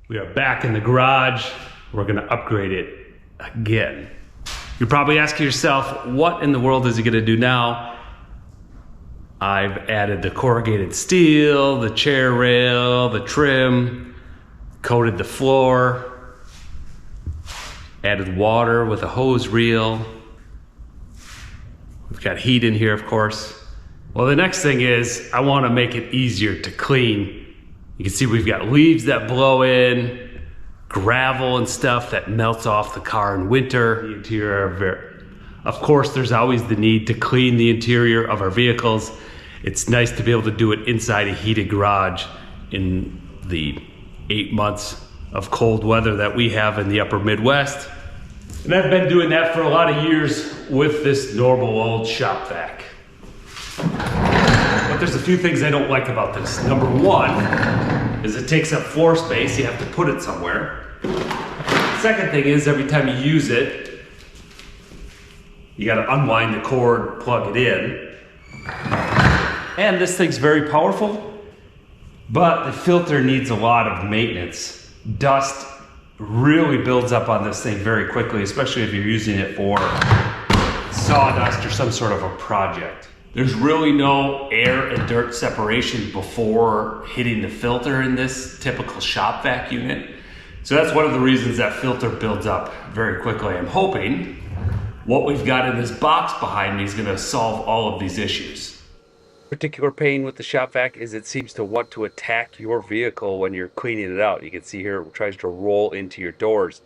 We are back in the garage. We're gonna upgrade it again. You're probably asking yourself, what in the world is he gonna do now? I've added the corrugated steel, the chair rail, the trim, coated the floor, added water with a hose reel. We've got heat in here, of course. Well, the next thing is I wanna make it easier to clean. You can see we've got leaves that blow in, gravel and stuff that melts off the car in winter. The interior, of course, there's always the need to clean the interior of our vehicles. It's nice to be able to do it inside a heated garage in the 8 months of cold weather that we have in the upper Midwest. And I've been doing that for a lot of years with this normal old shop vac. But there's a few things I don't like about this. Number one is it takes up floor space. You have to put it somewhere. Second thing is every time you use it, you gotta unwind the cord, plug it in. And this thing's very powerful, but the filter needs a lot of maintenance. Dust really builds up on this thing very quickly, especially if you're using it for sawdust or some sort of a project. There's really no air and dirt separation before hitting the filter in this typical shop vac unit. So that's one of the reasons that filter builds up very quickly. I'm hoping what we've got in this box behind me is gonna solve all of these issues. Particular pain with the shop vac is it seems to want to attack your vehicle when you're cleaning it out. You can see here it tries to roll into your doors.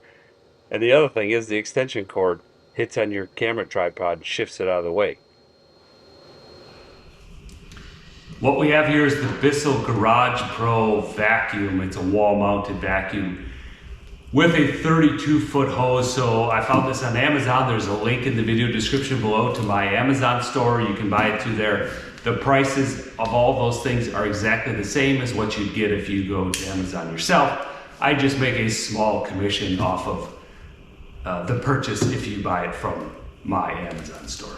And the other thing is the extension cord hits on your camera tripod and shifts it out of the way. What we have here is the Bissell Garage Pro vacuum. It's a wall-mounted vacuum with a 32-foot hose. So I found this on Amazon. There's a link in the video description below to my Amazon store. You can buy it through there. The prices of all those things are exactly the same as what you'd get if you go to Amazon yourself. I just make a small commission off of the purchase if you buy it from my Amazon store.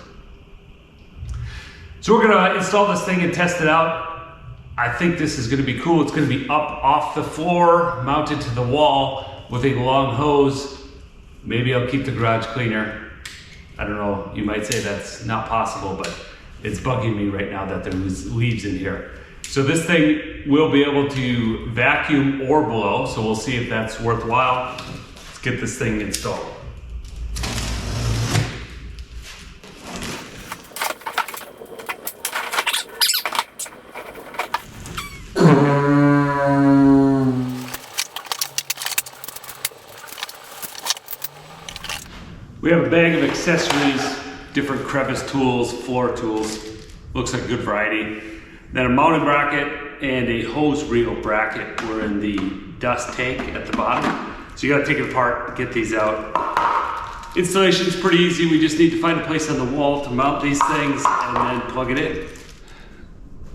So we're gonna install this thing and test it out. I think this is gonna be cool. It's gonna be up off the floor, mounted to the wall with a long hose. Maybe I'll keep the garage cleaner. I don't know, you might say that's not possible, but it's bugging me right now that there's leaves in here. So this thing will be able to vacuum or blow, so we'll see if that's worthwhile. Let's get this thing installed. We have a bag of accessories, different crevice tools, floor tools. Looks like a good variety. Then a mounting bracket and a hose reel bracket. We're in the dust tank at the bottom. So you gotta take it apart, get these out. Installation's pretty easy. We just need to find a place on the wall to mount these things and then plug it in.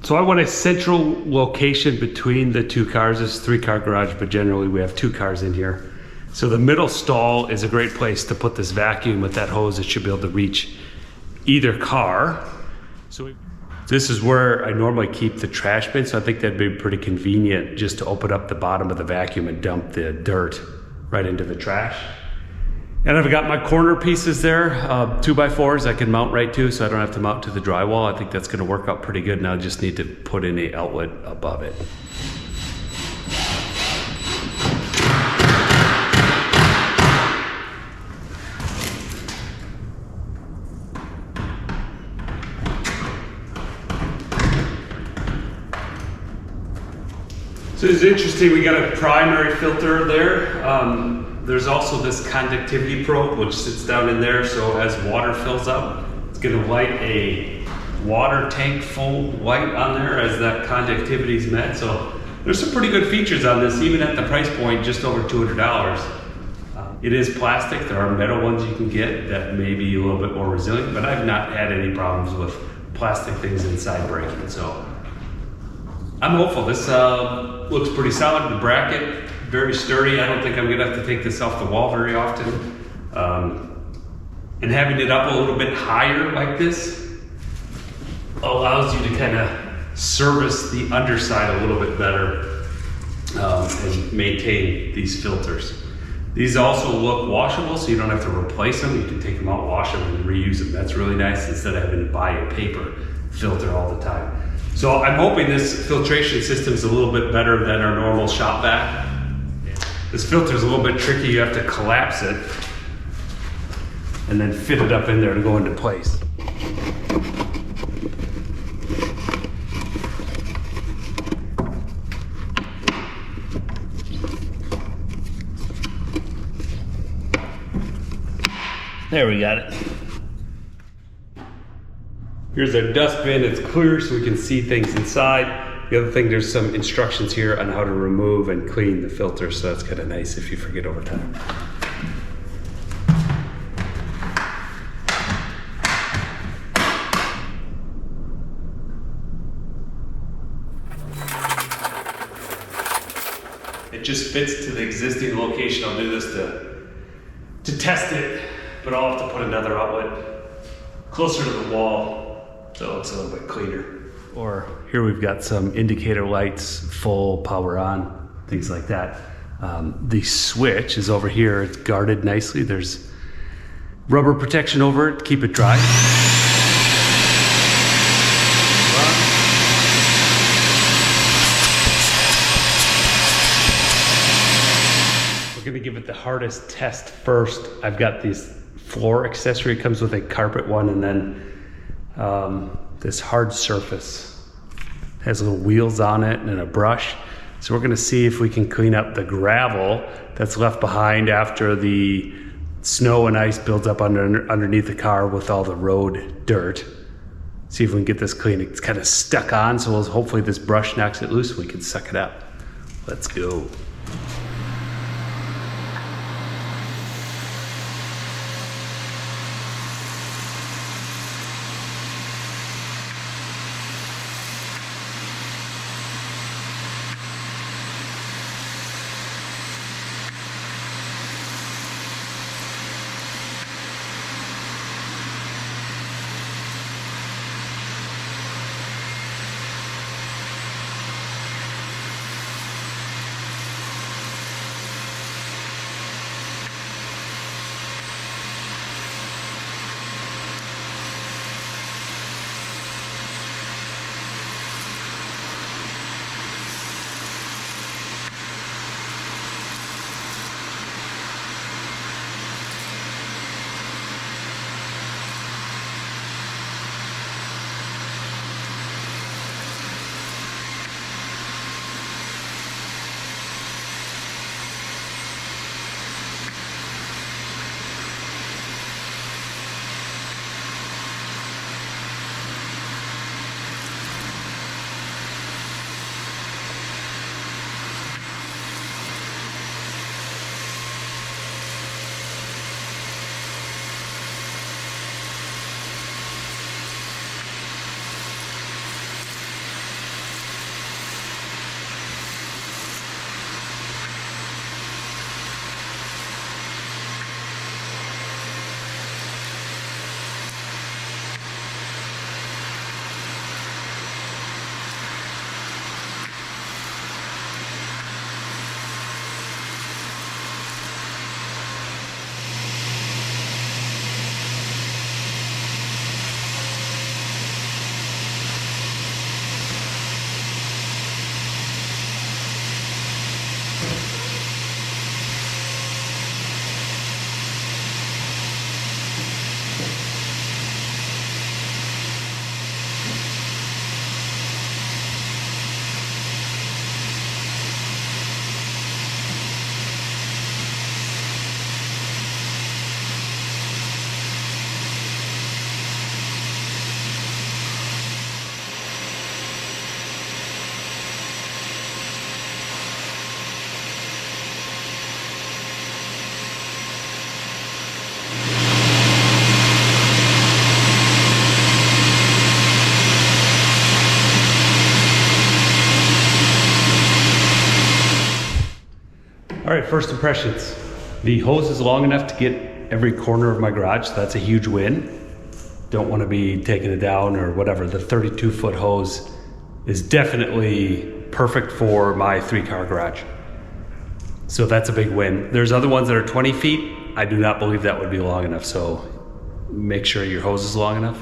So I want a central location between the two cars. This is a 3-car garage, but generally we have 2 cars in here. So the middle stall is a great place to put this vacuum with that hose. It should be able to reach either car. So this is where I normally keep the trash bin, so I think that'd be pretty convenient just to open up the bottom of the vacuum and dump the dirt right into the trash. And I've got my corner pieces there, 2x4s I can mount right to, so I don't have to mount to the drywall. I think that's gonna work out pretty good. Now I just need to put in an outlet above it. So it's interesting, we got a primary filter there. There's also this conductivity probe which sits down in there, so as water fills up, it's gonna light a water tank full light on there as that conductivity is met. So there's some pretty good features on this, even at the price point, just over $200. It is plastic. There are metal ones you can get that may be a little bit more resilient, but I've not had any problems with plastic things inside breaking. So I'm hopeful. This looks pretty solid. The bracket, very sturdy. I don't think I'm gonna have to take this off the wall very often. And having it up a little bit higher like this allows you to kind of service the underside a little bit better. and maintain these filters. These also look washable, so you don't have to replace them. You can take them out, wash them, and reuse them. That's really nice instead of having to buy a paper filter all the time. So I'm hoping this filtration system is a little bit better than our normal shop vac. This filter is a little bit tricky. You have to collapse it and then fit it up in there to go into place. There, we got it. Here's our dustbin. It's clear so we can see things inside. The other thing, there's some instructions here on how to remove and clean the filter, so that's kind of nice if you forget over time. It just fits to the existing location. I'll do this to test it, but I'll have to put another outlet closer to the wall so it looks a little bit cleaner. Or here we've got some indicator lights, full power on, things like that. The switch is over here. It's guarded nicely. There's rubber protection over it to keep it dry. We're gonna give it the hardest test first. I've got this floor accessory. It comes with a carpet one, and then this hard surface. It has little wheels on it and a brush. So we're gonna see if we can clean up the gravel that's left behind after the snow and ice builds up underneath the car with all the road dirt. See if we can get this clean. It's kind of stuck on, so hopefully this brush knocks it loose and we can suck it up. Let's go. All right, first impressions. The hose is long enough to get every corner of my garage, so that's a huge win. Don't want to be taking it down or whatever. The 32-foot hose is definitely perfect for my 3-car garage. So that's a big win. There's other ones that are 20 feet. I do not believe that would be long enough, so make sure your hose is long enough.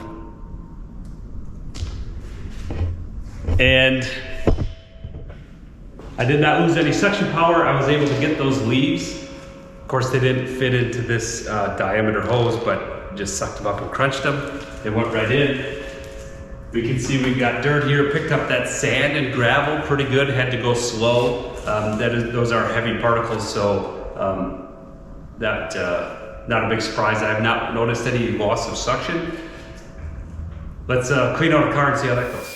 And I did not lose any suction power. I was able to get those leaves. Of course, they didn't fit into this diameter hose, but just sucked them up and crunched them. They went right in. We can see we've got dirt here, picked up that sand and gravel pretty good, had to go slow. Those are heavy particles, so not a big surprise. I have not noticed any loss of suction. Let's clean out a car and see how that goes.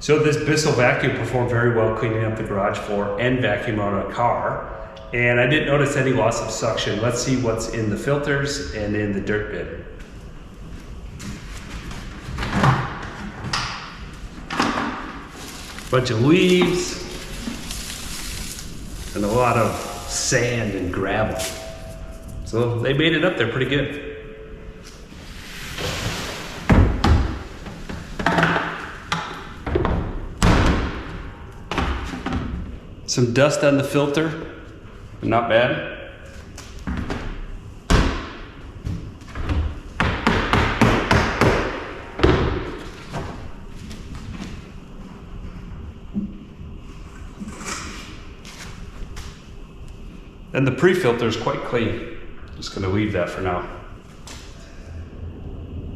So this Bissell vacuum performed very well cleaning up the garage floor and vacuum out a car. And I didn't notice any loss of suction. Let's see what's in the filters and in the dirt bin. Bunch of leaves and a lot of sand and gravel. So they made it up there pretty good. Some dust on the filter, not bad. And the pre-filter is quite clean. Just gonna leave that for now.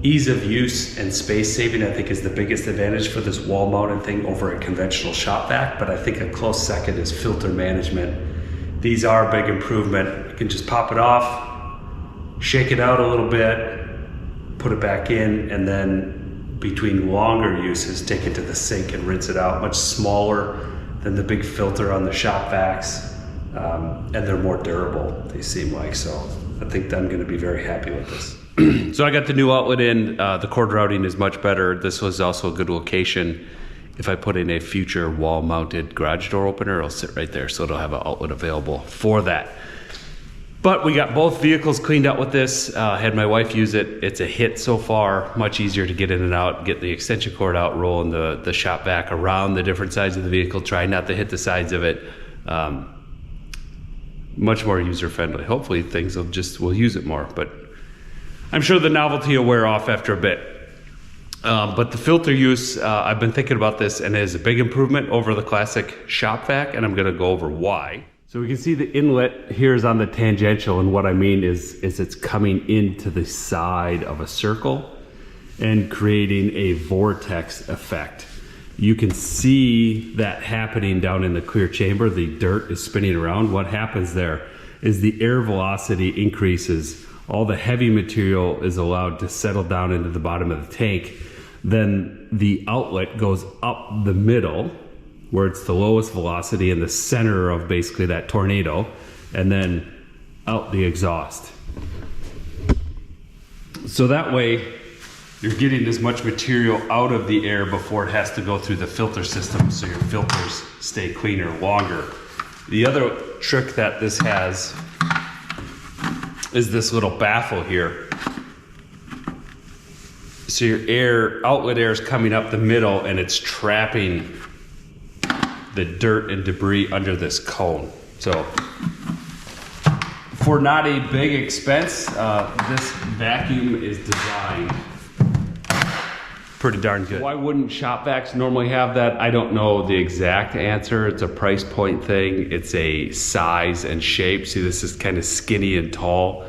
Ease of use and space saving, I think, is the biggest advantage for this wall mounted thing over a conventional shop vac, but I think a close second is filter management. These are a big improvement. You can just pop it off, shake it out a little bit, put it back in, and then between longer uses, take it to the sink and rinse it out. Much smaller than the big filter on the shop vacs, and they're more durable, they seem like, so I think I'm gonna be very happy with this. So I got the new outlet in, the cord routing is much better. This was also a good location. If I put in a future wall mounted garage door opener, it'll sit right there, so it'll have an outlet available for that. But we got both vehicles cleaned out with this, had my wife use it. It's a hit so far, much easier to get in and out, get the extension cord out, rolling the shop vac around the different sides of the vehicle, try not to hit the sides of it. Much more user friendly. Hopefully things we'll use it more, but I'm sure the novelty will wear off after a bit. But the filter use, I've been thinking about this, and it is a big improvement over the classic shop vac, and I'm gonna go over why. So we can see the inlet here is on the tangential, and what I mean is it's coming into the side of a circle and creating a vortex effect. You can see that happening down in the clear chamber. The dirt is spinning around. What happens there is the air velocity increases. All the heavy material is allowed to settle down into the bottom of the tank. Then the outlet goes up the middle, where it's the lowest velocity in the center of basically that tornado, and then out the exhaust. So that way, you're getting as much material out of the air before it has to go through the filter system, so your filters stay cleaner longer. The other trick that this has is this little baffle here. So your outlet air is coming up the middle, and it's trapping the dirt and debris under this cone. So for not a big expense, this vacuum is designed pretty darn good. Why wouldn't shop vacs normally have that? I don't know the exact answer. It's a price point thing. It's a size and shape. See, this is kind of skinny and tall.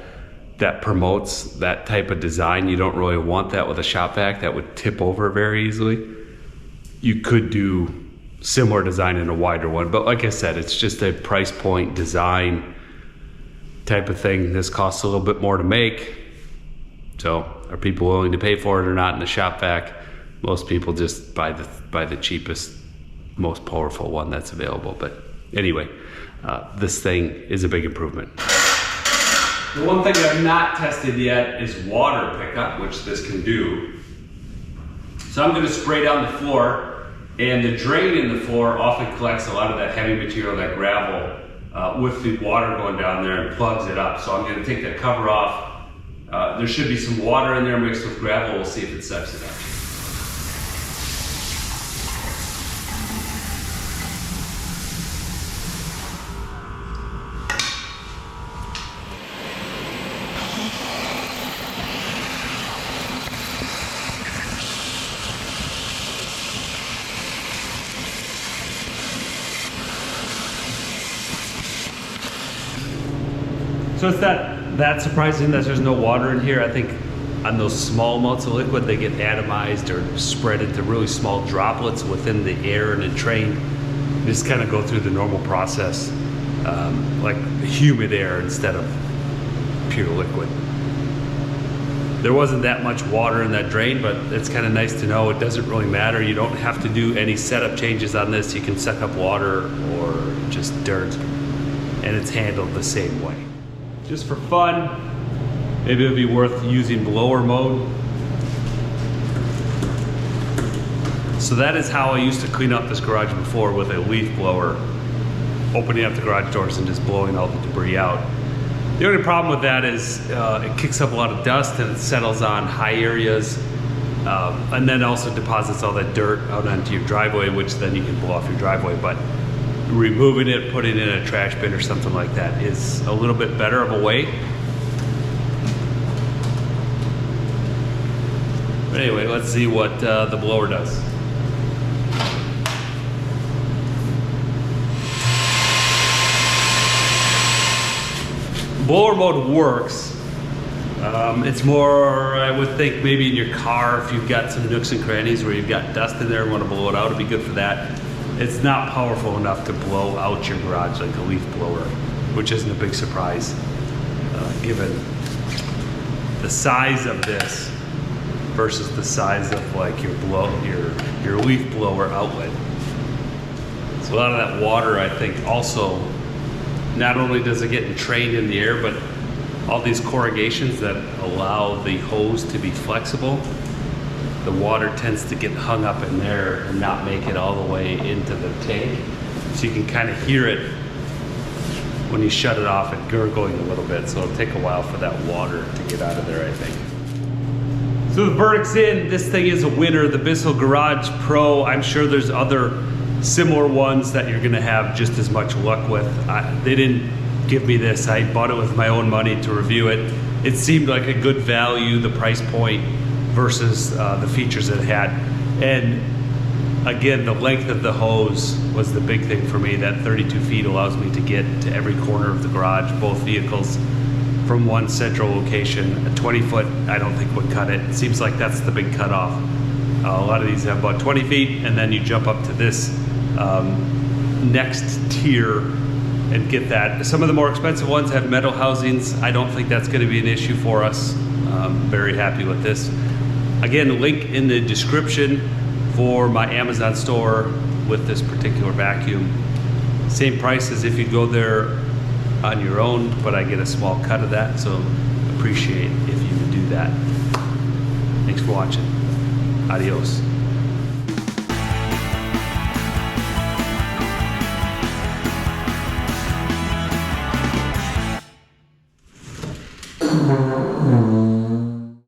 that promotes that type of design. You don't really want that with a shop vac. That would tip over very easily. You could do similar design in a wider one, but like I said, it's just a price point design type of thing. This costs a little bit more to make. So are people willing to pay for it or not in the shop vac? Most people just buy the cheapest, most powerful one that's available. But anyway, this thing is a big improvement. The one thing I've not tested yet is water pickup, which this can do. So I'm gonna spray down the floor, and the drain in the floor often collects a lot of that heavy material, that gravel, with the water going down there and plugs it up. So I'm gonna take that cover off. There should be some water in there mixed with gravel. We'll see if it sucks it up. So it's that surprising that there's no water in here. I think on those small amounts of liquid, they get atomized or spread into really small droplets within the air in a train. You just kind of go through the normal process, like humid air instead of pure liquid. There wasn't that much water in that drain, but it's kind of nice to know it doesn't really matter. You don't have to do any setup changes on this. You can suck up water or just dirt, and it's handled the same way. Just for fun, maybe it would be worth using blower mode. So that is how I used to clean up this garage before, with a leaf blower, opening up the garage doors and just blowing all the debris out. The only problem with that is it kicks up a lot of dust and it settles on high areas, and then also deposits all that dirt out onto your driveway, which then you can blow off your driveway. But removing it, putting it in a trash bin or something like that is a little bit better of a way. But anyway, let's see what the blower does. Blower mode works. It's more, I would think, maybe in your car, if you've got some nooks and crannies where you've got dust in there and want to blow it out, it'd be good for that. It's not powerful enough to blow out your garage like a leaf blower, which isn't a big surprise, given the size of this versus the size of like your leaf blower outlet. So a lot of that water, I think, also, not only does it get entrained in the air, but all these corrugations that allow the hose to be flexible, the water tends to get hung up in there and not make it all the way into the tank. So you can kind of hear it when you shut it off, it gurgling a little bit. So it'll take a while for that water to get out of there, I think. So the verdict's in. This thing is a winner, the Bissell Garage Pro. I'm sure there's other similar ones that you're gonna have just as much luck with. They didn't give me this. I bought it with my own money to review it. It seemed like a good value, the price point, versus the features it had. And again, the length of the hose was the big thing for me. That 32 feet allows me to get to every corner of the garage, both vehicles, from one central location. A 20 foot, I don't think would cut it. It seems like that's the big cutoff. A lot of these have about 20 feet, and then you jump up to this next tier and get that. Some of the more expensive ones have metal housings. I don't think that's gonna be an issue for us. Very happy with this. Again, link in the description for my Amazon store with this particular vacuum. Same price as if you go there on your own, but I get a small cut of that, so appreciate if you would do that. Thanks for watching. Adios.